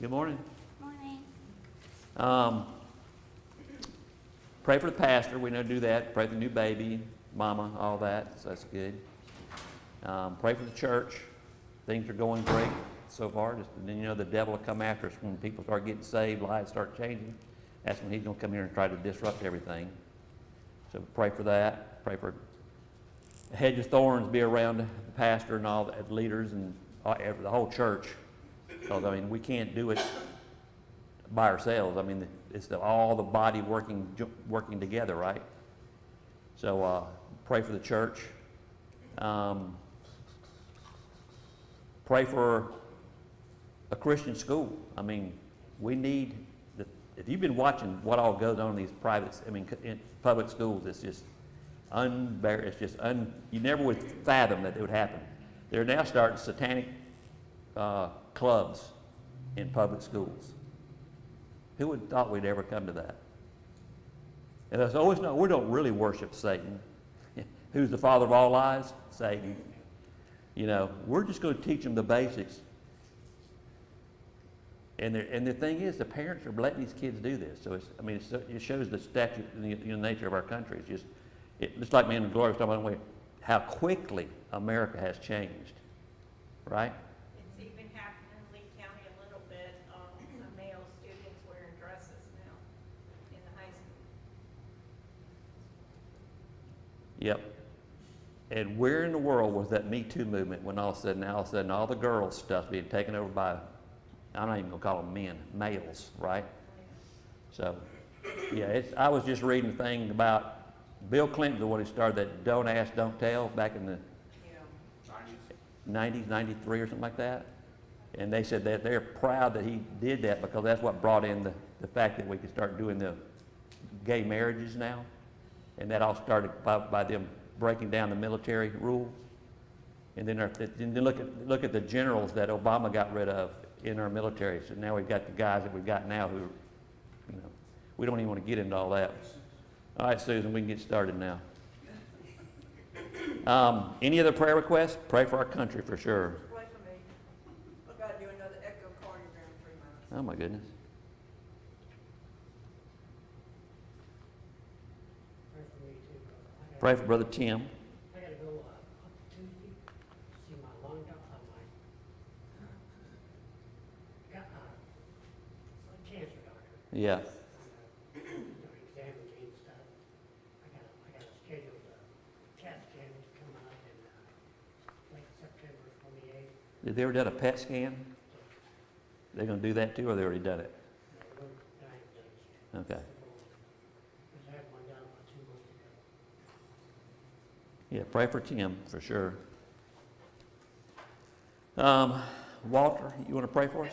Good morning. Morning. Pray for the pastor. We know to do that. Pray for the new baby, mama, all that. So that's good. Pray for the church. Things are going great so far. And then the devil will come after us when people start getting saved, lives start changing. That's when he's going to come here and try to disrupt everything. So pray for that. Pray for a hedge of thorns be around the pastor and all the leaders and the whole church. Because, we can't do it by ourselves. It's all the body working together, right? So pray for the church. Pray for a Christian school. We need, if you've been watching what all goes on in these in public schools, it's just you never would fathom that it would happen. They're now starting satanic clubs in public schools. Who would have thought we'd ever come to that? And that's always no, we don't really worship Satan. Who's the father of all lies? Satan. We're just going to teach them the basics. And the thing is, the parents are letting these kids do this. So it shows the statute and the nature of our country. It's like me and Gloria was talking about how quickly America has changed, right? It's even happened in Lee County a little bit. Male students wearing dresses now in the high school. Yep. And where in the world was that Me Too movement when all of a sudden all the girls' stuff being taken over by, I'm not even going to call them men, males, right? So, yeah, I was just reading a thing about Bill Clinton, the one who started that Don't Ask, Don't Tell back in the 90s, 93 or something like that. And they said that they're proud that he did that because that's what brought in the fact that we could start doing the gay marriages now. And that all started by them breaking down the military rules. And then look at the generals that Obama got rid of in our military. So now we've got the guys that we've got now who, we don't even want to get into all that. All right, Susan, we can get started now. Any other prayer requests? Pray for our country for sure. Pray for me. I've got to do another echocardiogram in 3 months. Oh my goodness. Pray for me too, brother. Pray for Brother Tim. I got to go up Tuesday, see my lung doctor, my cancer doctor. Yeah. Examine me and stuff. I got a scheduled CAT scan to come out in late September 28th. Did they ever done a PET scan? They're going to do that too, or they already done it? I haven't done it yet. Okay. Because I had one done about 2 months ago. Yeah, pray for Tim for sure. Walter, you want to pray for us?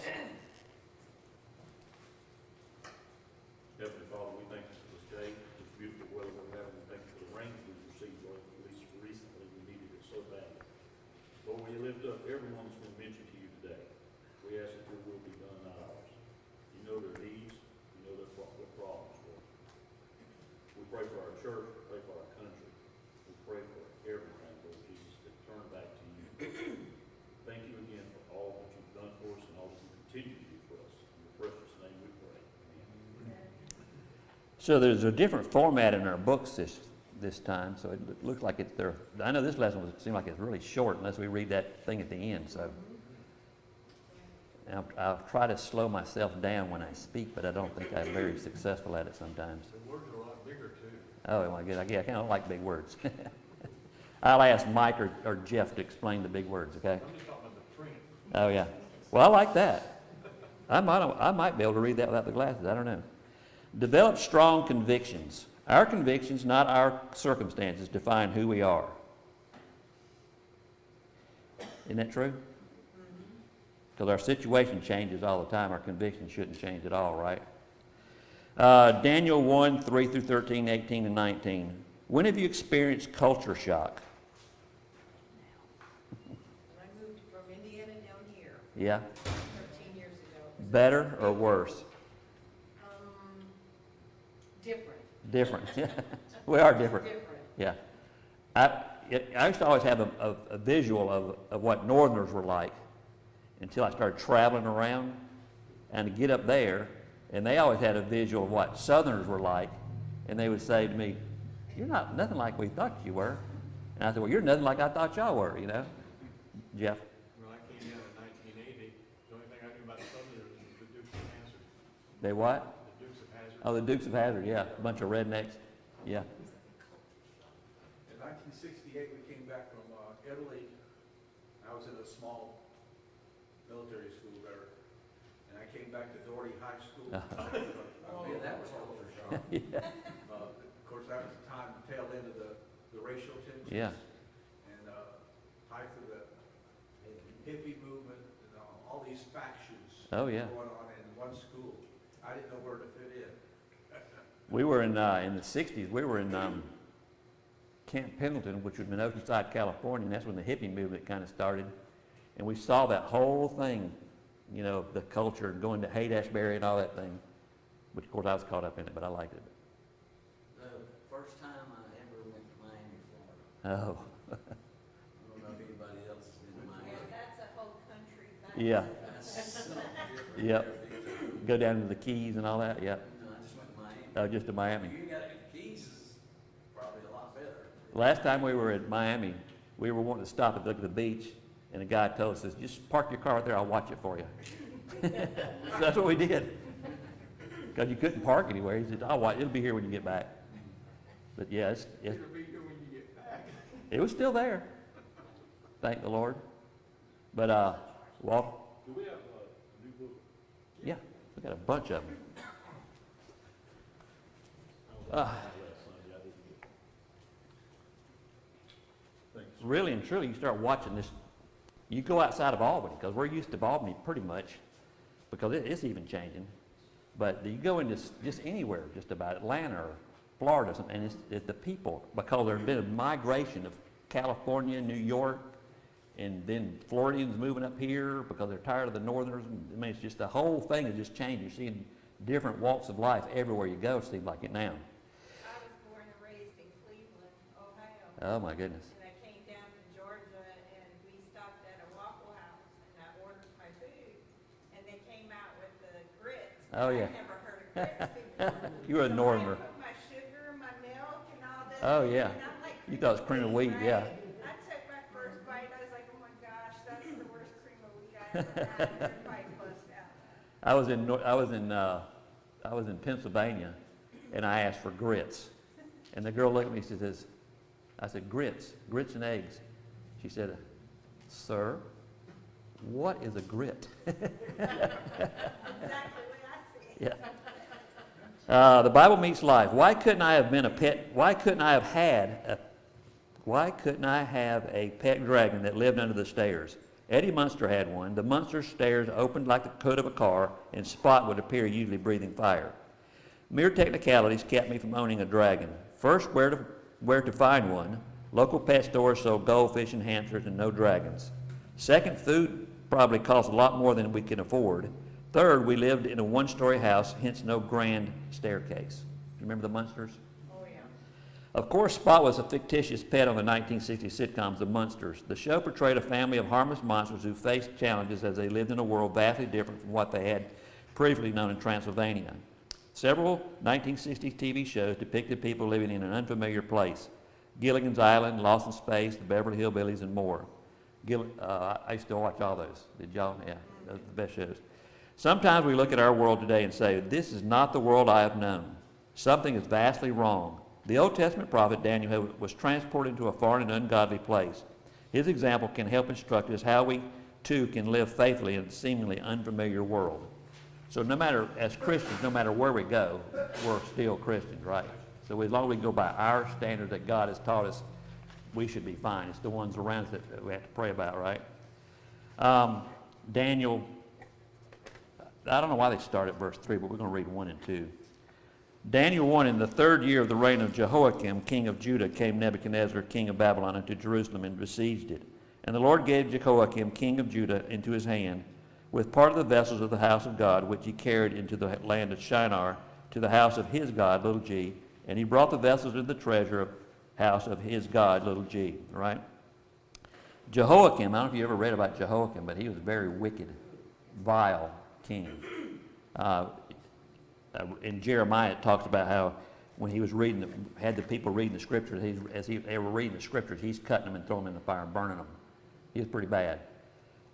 Heavenly Father, we thank you for this day, this beautiful weather we're having. We thank you for the rain we've received, Lord. At least recently, we needed it so bad. Lord, we lift up everyone that's been mentioned to you today. We ask that your will be done, not ours. You know their needs. You know their problems, Lord. We pray for our church. We pray for our country. We pray for everything, Lord Jesus, to turn back to you. Thank you again for all that you've done for us and all that you continue to do for us. In your precious name we pray. Amen. So there's a different format in our books this time, so it looks like it's there. I know this lesson seemed like it's really short unless we read that thing at the end. So I'll try to slow myself down when I speak, but I don't think I'm very successful at it sometimes. The words are a lot bigger too. Oh my goodness, I kind of like big words. I'll ask Mike or Jeff to explain the big words, okay? I'm just talking about the print. Oh yeah. Well, I like that. I might be able to read that without the glasses. I don't know. Develop strong convictions. Our convictions, not our circumstances, define who we are. Isn't that true? Because our situation changes all the time. Our convictions shouldn't change at all, right? Daniel 1, 3 through 13, 18, and 19. When have you experienced culture shock? When I moved from Indiana down here Yeah? 13 years ago. Better or worse? Different. Different. We are different. Different. Yeah. I used to always have a visual of what Northerners were like until I started traveling around. and to get up there, and they always had a visual of what Southerners were like, and they would say to me, "You're not nothing like we thought you were." And I said, "Well, you're nothing like I thought y'all were," you know. Jeff? When I came down in 1980, the only thing I knew about the Southerners was the Dukes of Hazzard. They what? The Dukes of Hazzard. Oh, the Dukes of Hazzard, yeah. A bunch of rednecks. Yeah. In 1968, we came back from Italy. I was at a small military school there, and I came back to Doherty High School. Man, that was culture shock. Yeah. Of course, that was the time, tail end of the racial tensions. Yeah. And height of the hippie movement, and all these factions Oh, yeah. going on in one school. I didn't know where to fit in. We were in the 60s, we were in Camp Pendleton, which was in Oceanside, California, and that's when the hippie movement kind of started. And we saw that whole thing, you know, the culture, going to Haight-Ashbury and all that thing, which of course I was caught up in it, but I liked it. The first time I ever went to Miami, Florida. Oh, I don't know if anybody else has been to Yeah, Miami. that's a whole country thing. yeah, That's something different. Yep. Go down to the Keys and all that, yeah. No, I just went to Miami. Oh, just to Miami. You got the Keys is probably a lot better. Last time we were at Miami, we were wanting to stop and look at the beach, and the guy told us, "Just park your car right there, I'll watch it for you." So that's what we did. Because you couldn't park anywhere. He said, "I'll watch, it'll be here when you get back." But yeah, It'll be here when you get back. it was still there. Thank the Lord. But, Walt, Do we have a new book? yeah, we got a bunch of them. I was on last Sunday, I didn't get it. Thanks. Really and truly, you start watching this, you go outside of Albany, because we're used to Albany pretty much, because it's even changing. But you go into just anywhere, just about Atlanta or Florida, or something, and it's the people, because there's been a migration of California, New York, and then Floridians moving up here because they're tired of the Northerners. I mean, it's just the whole thing has just changed. You're seeing different walks of life everywhere you go, it seems like it now. I was born and raised in Cleveland, Ohio. Oh my goodness. And I came down to Georgia and we stopped at a Waffle House and I ordered my food and they came out with the grits. Oh, yeah. I'd never heard of grits before. You were a So Northerner. I put my sugar, my milk and all this. Oh, yeah. And I'm like, You thought it was cream of wheat, right? yeah. I took my first bite, I was like, oh my gosh, that's the worst cream of wheat I ever had. Everybody bust out. I was in Pennsylvania, and I asked for grits. And the girl looked at me, she says, I said, grits and eggs. She said, "Sir, what is a grit?" Exactly what I see. Yeah. The Bible meets life. Why couldn't I have been a pet? Why couldn't I have a pet dragon that lived under the stairs? Eddie Munster had one. The Munster stairs opened like the hood of a car, and Spot would appear, usually breathing fire. Mere technicalities kept me from owning a dragon. First, where to find one. Local pet stores sold goldfish and hamsters and no dragons. Second, food probably cost a lot more than we can afford. Third, we lived in a one-story house, hence no grand staircase. You remember the Munsters? Oh, yeah. Of course, Spot was a fictitious pet on the 1960s sitcoms The Munsters. The show portrayed a family of harmless monsters who faced challenges as they lived in a world vastly different from what they had previously known in Transylvania. Several 1960s TV shows depicted people living in an unfamiliar place. Gilligan's Island, Lost in Space, The Beverly Hillbillies, and more. I used to watch all those. Did y'all? Yeah, those are the best shows. Sometimes we look at our world today and say, this is not the world I have known. Something is vastly wrong. The Old Testament prophet Daniel was transported into a foreign and ungodly place. His example can help instruct us how we too can live faithfully in a seemingly unfamiliar world. So no matter, as Christians, no matter where we go, we're still Christians, right? So as long as we go by our standards that God has taught us, we should be fine. It's the ones around us that we have to pray about, right? Daniel, I don't know why they start at verse 3, but we're going to read 1 and 2. Daniel 1, in the third year of the reign of Jehoiakim, king of Judah, came Nebuchadnezzar, king of Babylon, into Jerusalem and besieged it. And the Lord gave Jehoiakim, king of Judah, into his hand, with part of the vessels of the house of God, which he carried into the land of Shinar, to the house of his God, little g. And he brought the vessels into the treasure house of his God, little g. Right? Jehoiakim, I don't know if you ever read about Jehoiakim, but he was a very wicked, vile king. In Jeremiah, it talks about how when he was had the people reading the scriptures, they were reading the scriptures, he's cutting them and throwing them in the fire and burning them. He was pretty bad.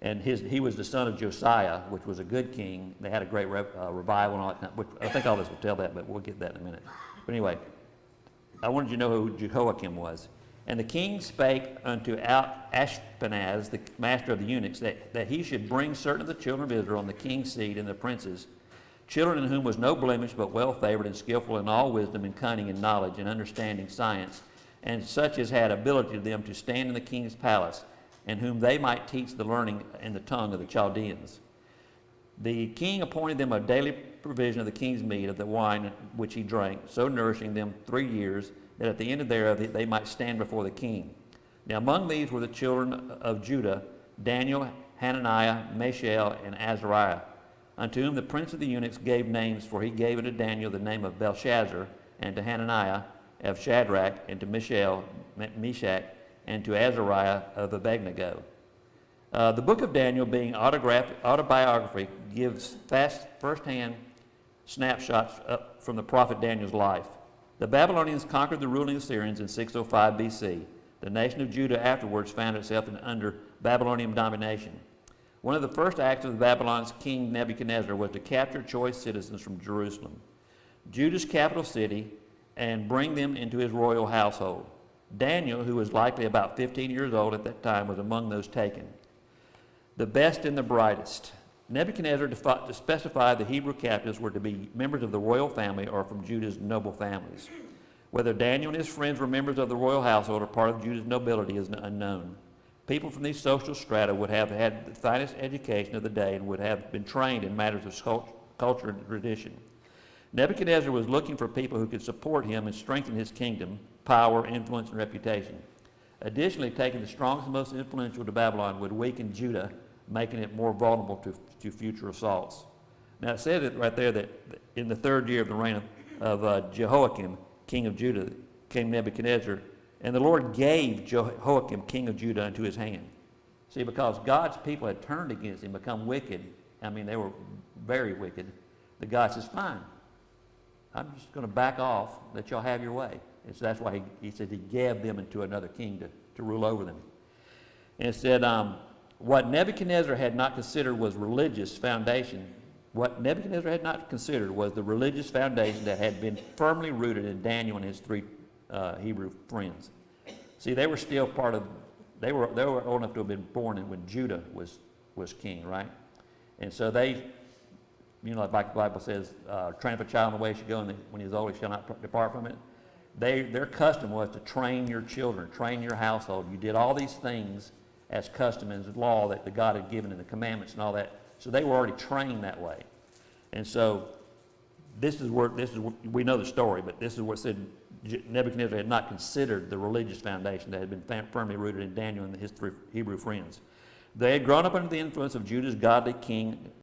And he was the son of Josiah, which was a good king. They had a great revival and all that kind of, which I think all this will tell that, but we'll get that in a minute. But anyway, I wanted you to know who Jehoiakim was. And the king spake unto Ashpenaz, the master of the eunuchs, that he should bring certain of the children of Israel and the king's seed and the princes, children in whom was no blemish, but well favored and skillful in all wisdom and cunning and knowledge and understanding science, and such as had ability to them to stand in the king's palace, and whom they might teach the learning and the tongue of the Chaldeans. The king appointed them a daily provision of the king's meat, of the wine which he drank, so nourishing them 3 years, that at the end thereof they might stand before the king. Now among these were the children of Judah, Daniel, Hananiah, Mishael, and Azariah, unto whom the prince of the eunuchs gave names, for he gave unto Daniel the name of Belshazzar, and to Hananiah of Shadrach, and to Mishael, Meshach, and to Azariah of Abednego. The book of Daniel, being autobiography, gives first-hand snapshots from the prophet Daniel's life. The Babylonians conquered the ruling Assyrians in 605 BC. The nation of Judah afterwards found itself under Babylonian domination. One of the first acts of Babylon's king Nebuchadnezzar was to capture choice citizens from Jerusalem, Judah's capital city, and bring them into his royal household. Daniel, who was likely about 15 years old at that time, was among those taken. The best and the brightest. Nebuchadnezzar specified the Hebrew captives were to be members of the royal family or from Judah's noble families. Whether Daniel and his friends were members of the royal household or part of Judah's nobility is unknown. People from these social strata would have had the finest education of the day and would have been trained in matters of culture and tradition. Nebuchadnezzar was looking for people who could support him and strengthen his kingdom, power, influence, and reputation. Additionally, taking the strongest and most influential to Babylon would weaken Judah, making it more vulnerable to future assaults. Now it says it right there that in the 3rd year of the reign of Jehoiakim, king of Judah, came Nebuchadnezzar, and the Lord gave Jehoiakim, king of Judah, into his hand. See, because God's people had turned against him, become wicked, I mean, they were very wicked, the God says, fine, I'm just going to back off, let y'all have your way. And so that's why he said he gave them into another king to rule over them. And it said, what Nebuchadnezzar had not considered was religious foundation. What Nebuchadnezzar had not considered was the religious foundation that had been firmly rooted in Daniel and his 3 Hebrew friends. See, they were still part of, they were old enough to have been born when Judah was king, right? And so they, you know, like the Bible says, train up a child in the way he should go, and when he is old he shall not depart from it. Their custom was to train your children, train your household. You did all these things as custom and as law that the God had given in the commandments and all that. So they were already trained that way. And so this is where we know the story, but this is what said Nebuchadnezzar had not considered the religious foundation that had been firmly rooted in Daniel and his 3 Hebrew friends. They had grown up under the influence of Judah's godly king